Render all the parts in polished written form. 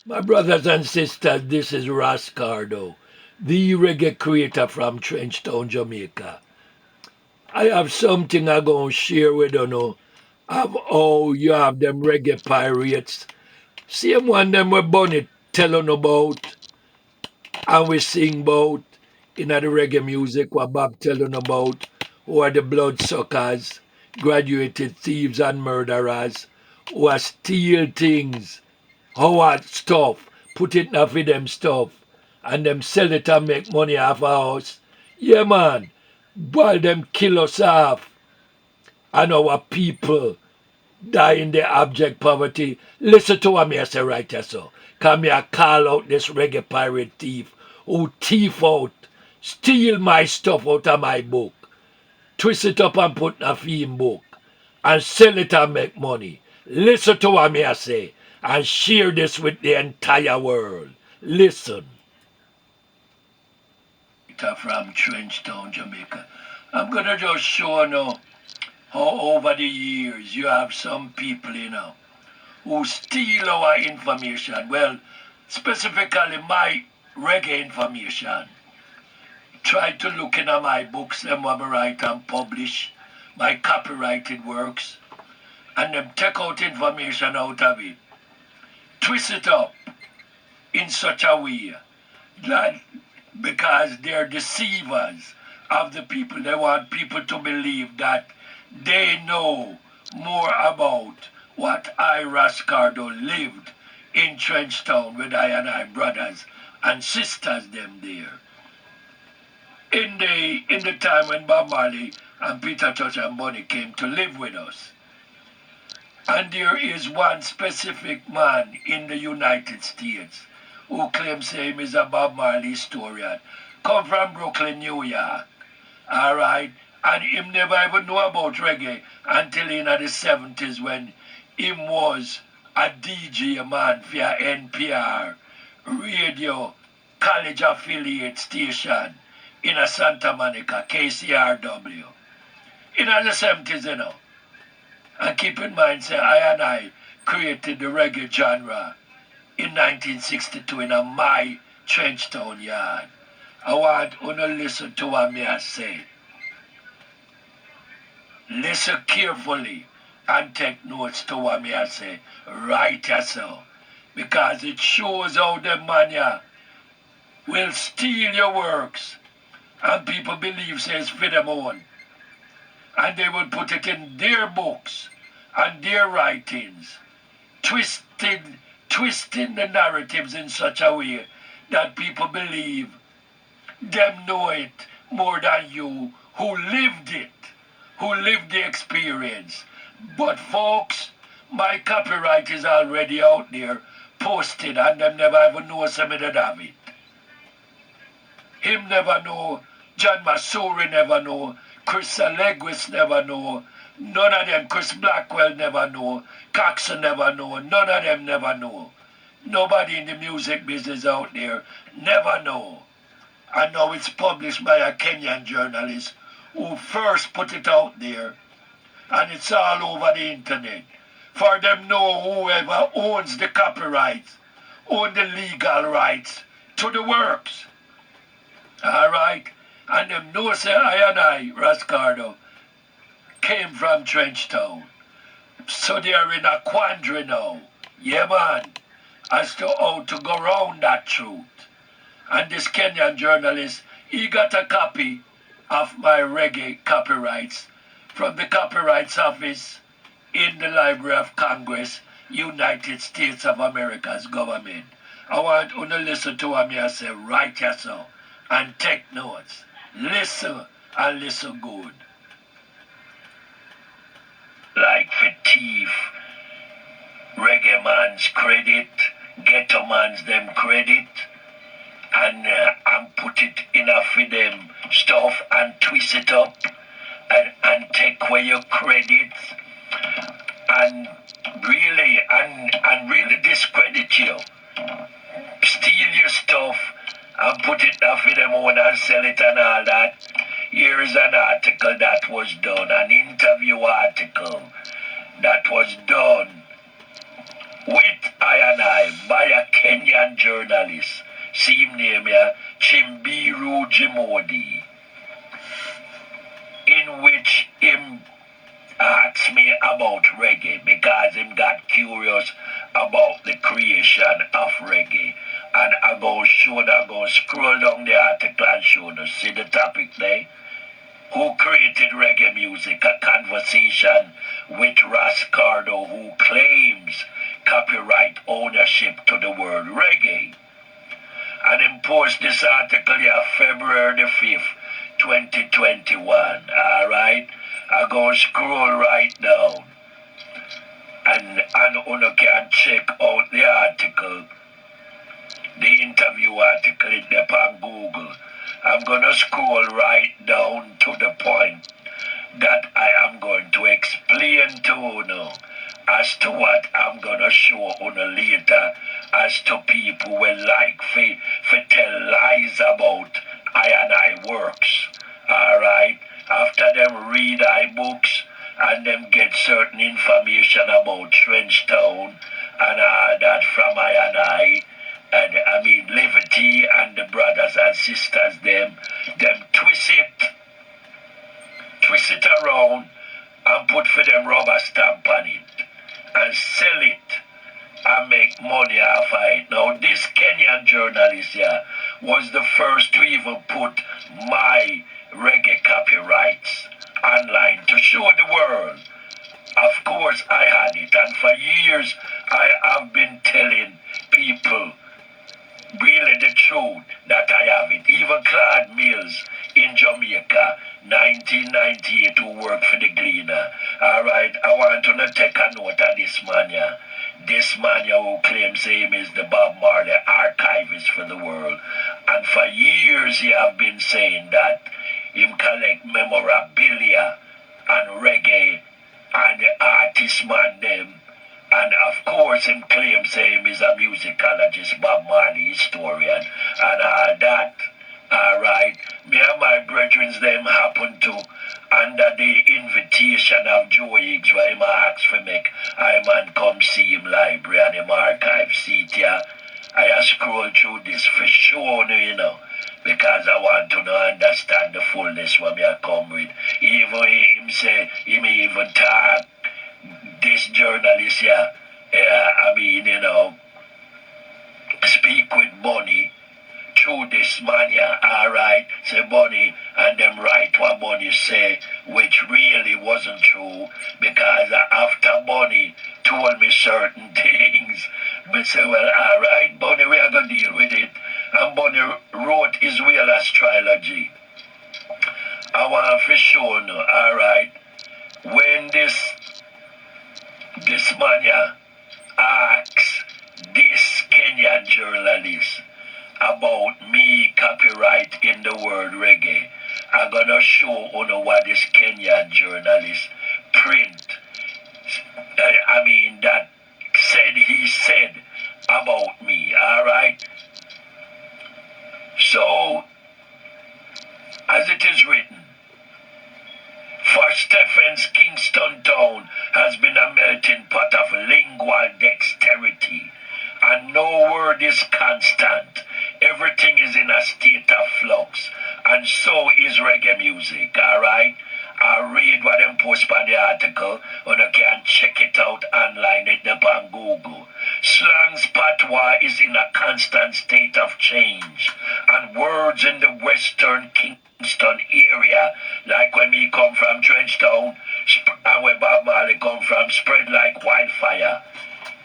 My brothers and sisters, this is Cardo, the reggae creator from Trenchtown, Jamaica. I have something I'm going to share with you now of how you have them reggae pirates. Same one them we Bonnie telling about and we sing about in the reggae music what Bob telling about who are the bloodsuckers, graduated thieves and murderers who are steal things Howard stuff, put it in for them stuff, and them sell it and make money off our house. Yeah, man. While them kill us off and our people die in the abject poverty. Listen to what me I say right here, so. Come me I call out this reggae pirate thief who thief out, steal my stuff out of my book, twist it up and put in a film book, and sell it and make money. Listen to what me I say and share this with the entire world. Listen. From Trenchtown, Jamaica. I'm gonna just show now how over the years you have some people, who steal our information. Well, specifically my reggae information. Try to look in my books, them what I write and publish, my copyrighted works, and them take out information out of it, twist it up in such a way that because they're deceivers of the people, they want people to believe that they know more about what I, Rascardo, lived in Trenchtown with I and I brothers and sisters them there. In the time when Bob Marley and Peter Tosh and Bonnie came to live with us. And there is one specific man in the United States who claims him is a Bob Marley historian. Come from Brooklyn, New York. Alright? And him never even know about reggae until in the 70s when him was a DJ man for NPR radio college affiliate station in a Santa Monica, KCRW. In the 70s, And keep in mind, say, I and I created the reggae genre in 1962 in a my Trenchtown yard. I want you to listen to what me I say. Listen carefully and take notes to what me I say. Right yourself. Because it shows how the mania will steal your works and people believe says for them own. And they will put it in their books and their writings, twisting the narratives in such a way that people believe them know it more than you who lived it, who lived the experience. But folks, my copyright is already out there, posted, and them never even know some of it. Him never know, John Masuri never know, Chris Legwis never know, none of them, Chris Blackwell never know, Coxon never know, none of them never know. Nobody in the music business out there never know. And now it's published by a Kenyan journalist who first put it out there, and it's all over the internet. For them know whoever owns the copyrights, own the legal rights to the works. Alright? And them know say I and I, Rascardo, came from Trenchtown. So they are in a quandary now. Yeah, man. As to how to go round that truth. And this Kenyan journalist, he got a copy of my reggae copyrights from the Copyrights Office in the Library of Congress, United States of America's government. I want you to listen to what I say right here, so, and take notes. Listen and listen good. Like for thief, reggae man's credit, ghetto man's them credit, and put it in a for them stuff and twist it up and take away your credits and really discredit you. Steal your stuff and put it up for them own and sell it and all that. Here is an article that was done, an interview article that was done with I and I by a Kenyan Kenyan journalist, see him name here, Chimbiru Jimodi, in which him asked me about reggae because him got curious about the creation of reggae. And I go show that, I go scroll down the article and show you, see the topic there? Who created reggae music? A conversation with Cardo, who claims copyright ownership to the word reggae. And him post this article here February the 5th, 2021. Alright? I go scroll right down. And you can check out the article, the interview article in there on Google. I'm gonna scroll right down to the point that I am going to explain to you as to what I'm gonna show you later as to people will like for tell lies about I and I works. Alright? After them read I books and them get certain information about Trenchtown and all that from I and I mean Liberty and the brothers and sisters them twist it around and put for them rubber stamp on it and sell it and make money off of it. Now this Kenyan journalist here was the first to even put my reggae copyrights online to show the world. Of course I had it, and for years I have been telling people really the truth that I have it. Even Claude Mills in Jamaica, 1998, who worked for the Gleaner. Alright, I want to take a note of this man here. This man here who claims him is the Bob Marley archivist for the world. And for years he have been saying that him collect memorabilia and reggae and the artist man them. And of course him claims him is a musicologist, Bob Marley historian, and all that. Alright, me and my brethren them happen to, under the invitation of Joe Higgs, where him asked for make I man come see him library and him archive seat here. I scroll through this for sure, because I want to understand the fullness what me I come with. Even him say, he may even talk this journalist here, speak with Bonnie through this man here, alright, say Bonnie, and them write what Bonnie say, which really wasn't true, because after Bonnie told me certain things, I say, well, alright, Bonnie, we are going to deal with it. And Bonnie wrote his Wheeler's trilogy. I want to show you, alright, when this man here asks this Kenyan journalist about me copyright in the word reggae, I'm gonna show you what this Kenyan journalist print. That he said about me, alright? So, as it is written, for Stephens, Kingston Town has been a melting pot of lingual dexterity, and no word is constant. Everything is in a state of flux, and so is reggae music, alright? I'll read what them post on the article, and you can check it out online up on Google. Slang's patois is in a constant state of change, and words in the western Kingston area, like when me come from Trenchtown, and where Bob Marley come from, spread like wildfire.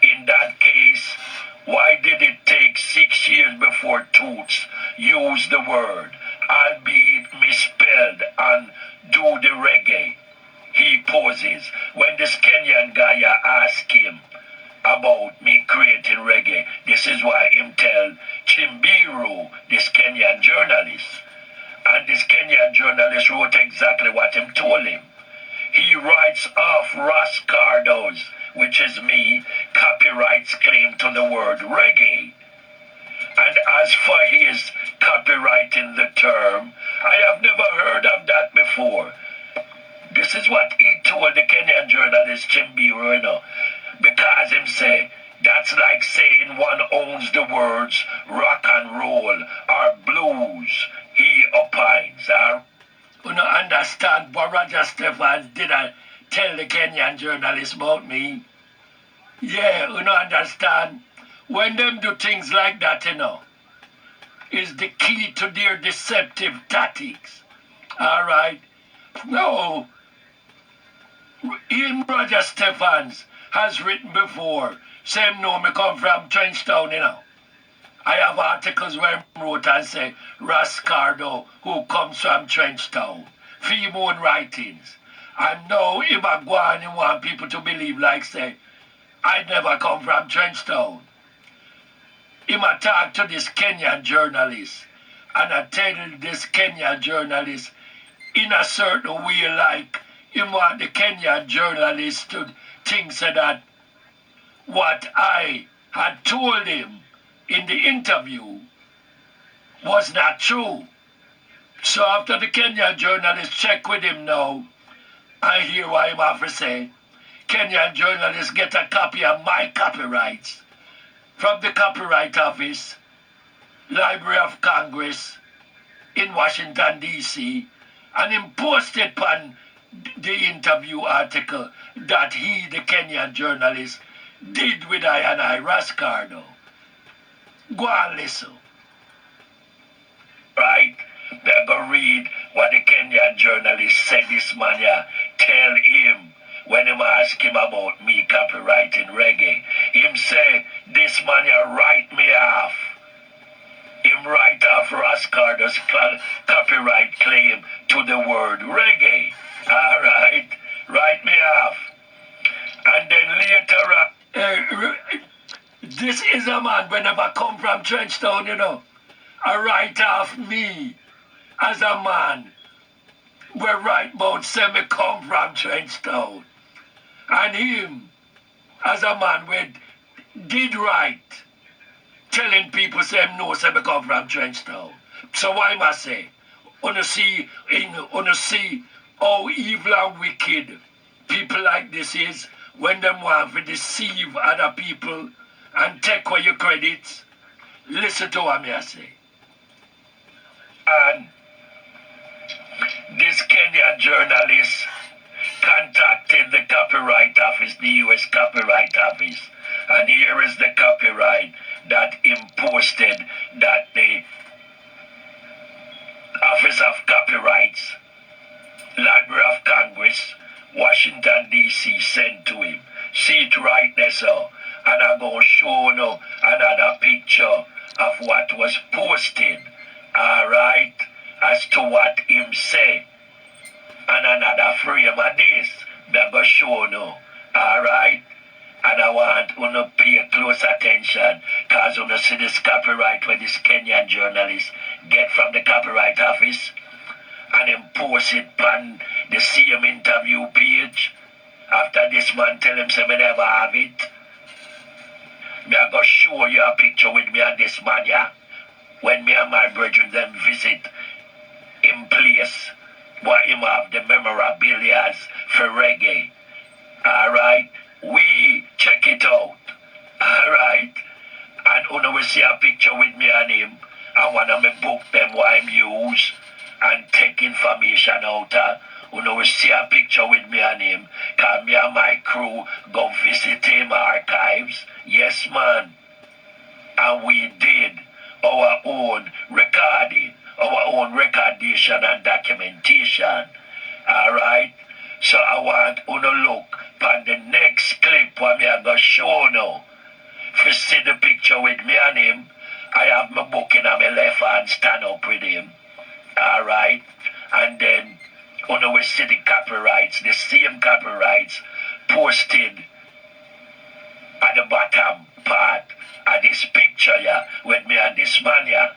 In that case, why did it take 6 years before Toots used the word, albeit misspelled, and do the reggae? He poses when this Kenyan guy asked him about me creating reggae. This is why him tell Chimbiru, this Kenyan journalist. And this Kenyan journalist wrote exactly what him told him. He writes off Cardo's, which is me, copyrights claim to the word reggae. And as for his copyrighting the term, I have never heard of that before. This is what he told the Kenyan journalist Chimbiru, because him say, That's like saying one owns the words rock and roll or blues. He opines. You don't understand what Roger Stephens did I tell the Kenyan journalist about me? Yeah, you don't understand. When them do things like that, is the key to their deceptive tactics. All right? No, Ian Roger Stephens has written before, same know me come from Trenchtown. I have articles where I wrote and say, Ras Cardo, who comes from Trenchtown. For him own writings. And now him a go and he want people to believe like say, I never come from Trenchtown. Him a talk to this Kenyan journalist. And I tell this Kenyan journalist in a certain way like him want the Kenyan journalist to think so that what I had told him in the interview was not true. So after the Kenyan journalist check with him now, I hear what him have to say. Kenyan journalist get a copy of my copyrights from the Copyright Office, Library of Congress in Washington, D.C., and him posted upon the interview article that he, the Kenyan journalist, did with I, Rascardo. Go and listen. Right? They're going to read what the Kenyan journalist said this man here. Tell him when him ask him about me copyrighting reggae. Him say, this man here write me off. Him write off Rascardo's copyright claim to the word reggae. Alright? Write me off. And then later on, this is a man whenever come from Trenchtown, I write off me as a man where right about say me come from Trenchtown. And him as a man where did right telling people say him no say me come from Trenchtown. So why must I say? Wanna see how evil and wicked people like this is when them want to deceive other people and take away your credits? Listen to what me I say. And this Kenyan journalist contacted the Copyright Office, the U.S. Copyright Office, and here is the copyright that him posted that the Office of Copyrights, Library of Congress, Washington, D.C. sent to him. See it right there, so. And I'm going to show you another picture of what was posted, all right, as to what him say. And another frame of this, I'm going to show you, all right. And I want you to pay close attention because you see this copyright where this Kenyan journalist get from the Copyright Office and him post it on the same interview page. After this man tell him say me never have it. Me I go show you a picture with me and this man here. When me and my brethren them visit in place where him have the memorabilia for reggae. Alright? We check it out. Alright? And you will see a picture with me and him. And one of my book them what him use and take information out of. You will see a picture with me and him. Cause me and my crew go visit him archives. Yes man. And we did our own recording, our own recordation and documentation. Alright? So I want you to look on the next clip where me I'm going to show now. If you see the picture with me and him, I have my book in my left hand, stand up with him. Alright? And then you will see the copyrights, the same copyrights posted at the bottom part of this picture here with me and this man here.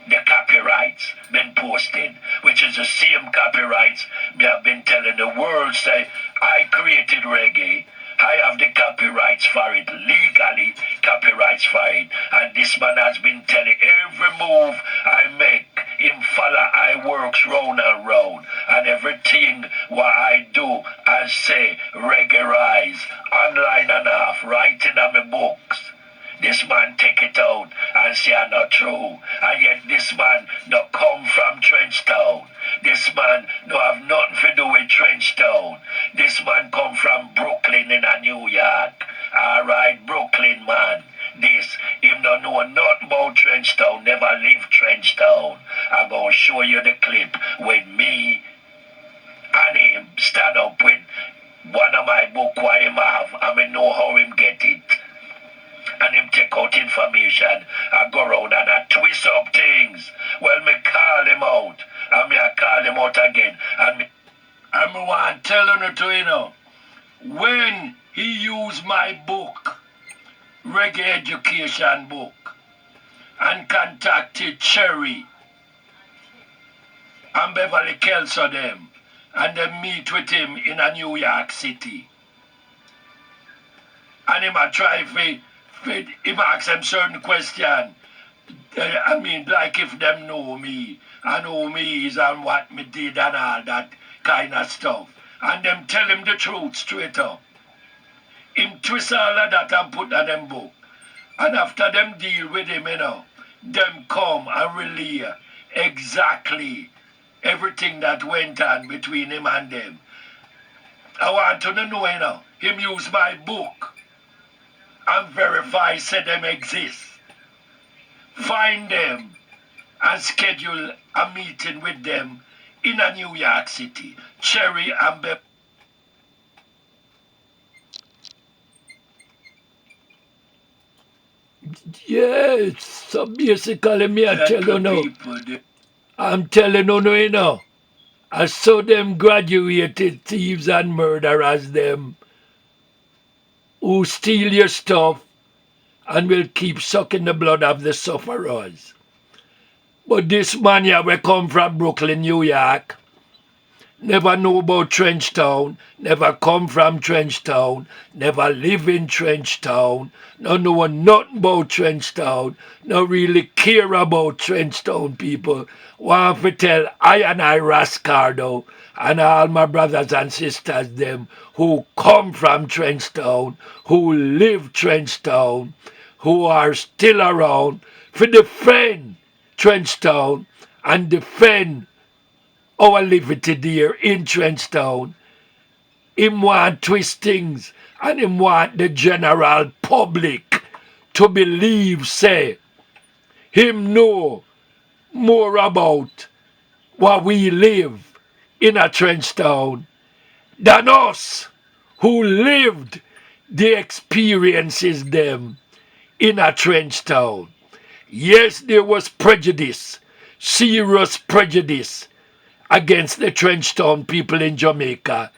The copyrights been posted, which is the same copyrights me have been telling the world say I created reggae. I have the copyrights for it, legally copyrights for it. And this man has been telling every move I make, him follow I works round and round. And everything what I do, I say, reggae rise, online and off, writing on my books. This man take it out and say I'm not true. And yet this man no come from Trenchtown. This man no have nothing to do with Trenchtown. This man come from Brooklyn in a New York. Alright, Brooklyn man. This, him no know nothing about Trenchtown, never leave Trenchtown. I'm gonna show you the clip with me and him stand up with one of my book what him have, and me know how him get it. And him take out information and go around and I twist up things. Well, me call him out, and me I call him out again, and me want to tell you know, when he used my book, Reggae Education book, and contacted Cherry and Beverly Kelso them, and they meet with him in a New York City. And him a try him ask them certain question. I mean, like if them know me, and who me is and what me did and all that kind of stuff. And them tell him the truth straight up. Him twist all of that and put on them book. And after them deal with him, you know, them come and relay exactly everything that went on between him and them. I want to know, you know, him use my book and verify say them exist. Find them and schedule a meeting with them in a New York City. Cherry and Bev. Yes, so basically me I tell you now. I'm telling you know. I saw them graduated thieves and murderers them who steal your stuff and will keep sucking the blood of the sufferers. But this man here will come from Brooklyn, New York, never know about Trenchtown, never come from Trenchtown, never live in Trenchtown, no know nothing about Trenchtown, no really care about Trenchtown people. Want to tell I and I Cardo and all my brothers and sisters them who come from Trenchtown, who live Trenchtown, who are still around, for defend Trenchtown and defend our liberty there in Trenchtown. Him want twist things and him want the general public to believe, say, him know more about what we live in a Trenchtown than us who lived the experiences them in a Trenchtown. Yes, there was prejudice, serious prejudice against the Trenchtown people in Jamaica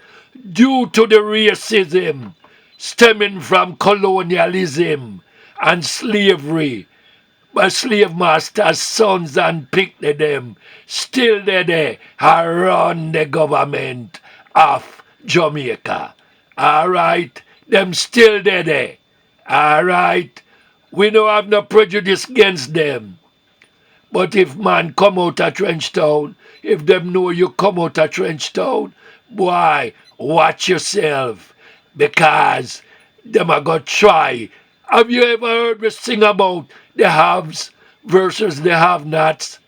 due to the racism stemming from colonialism and slavery. But slave masters' sons and picnic them still there around the government of Jamaica. Alright, them still there. Alright, we don't have no prejudice against them. But if man come out of Trenchtown, if them know you come out of Trenchtown, boy, watch yourself. Because them are going to try. Have you ever heard me sing about the haves versus the have-nots?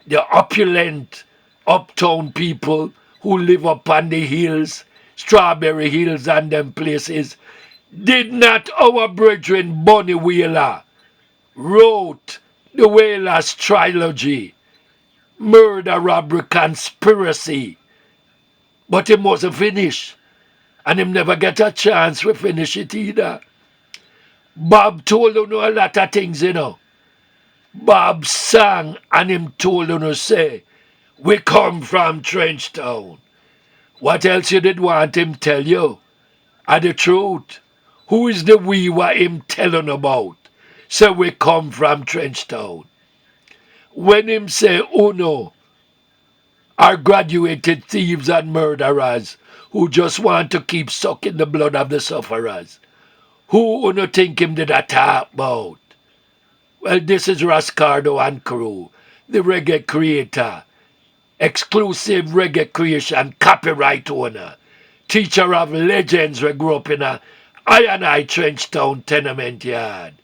The opulent uptown people who live up on the hills, Strawberry Hills and them places. Did not our brethren Bunny Wheeler wrote the Whalers trilogy, Murder, Robbery, Conspiracy, but him wasn't finished, and him never get a chance to finish it either. Bob told you a lot of things, you know. Bob sang and him told you say, we come from Trenchtown. What else you did want him tell you? Are the truth? Who is the we what him telling about? Say we come from Trenchtown. When him say Uno are graduated thieves and murderers who just want to keep sucking the blood of the sufferers, who Uno think him did a talk about? Well, this is Cardo and crew, the reggae creator, exclusive reggae creation, copyright owner, teacher of legends we grew up in a I Trenchtown tenement yard.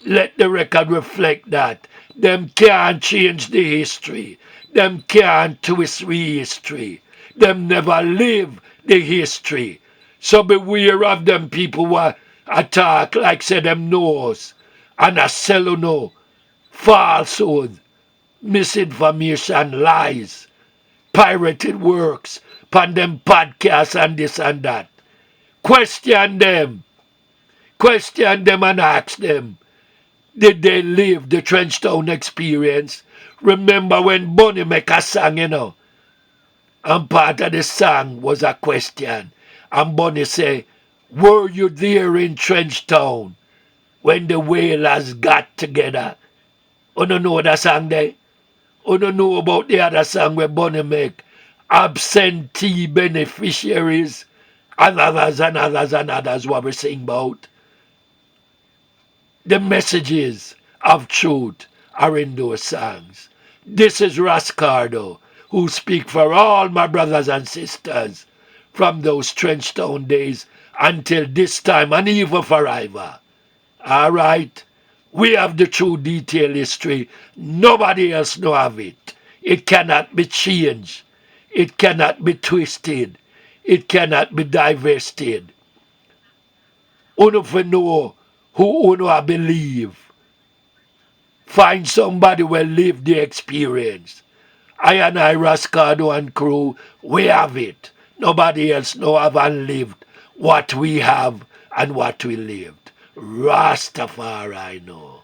Let the record reflect that. Them can't change the history. Them can't twist we history. Them never live the history. So beware of them people who attack like say them knows and a sell you know falsehood, misinformation, lies, pirated works, pan them podcasts and this and that. Question them. Question them and ask them. Did they live the Trenchtown experience? Remember when Bunny make a song, you know, and part of the song was a question. And Bunny say, were you there in Trenchtown when the whalers got together? You don't know that song there? You don't know about the other song where Bunny make? Absentee beneficiaries and others and others and others what we sing about. The messages of truth are in those songs. This is Cardo, who speak for all my brothers and sisters from those Trenchtown days until this time and even forever. All right? We have the true detailed history. Nobody else know of it. It cannot be changed. It cannot be twisted. It cannot be divested. Uno for know who uno believe. Find somebody who live the experience. I Rascardo and crew, we have it. Nobody else know have and lived what we have and what we lived. Rastafari know.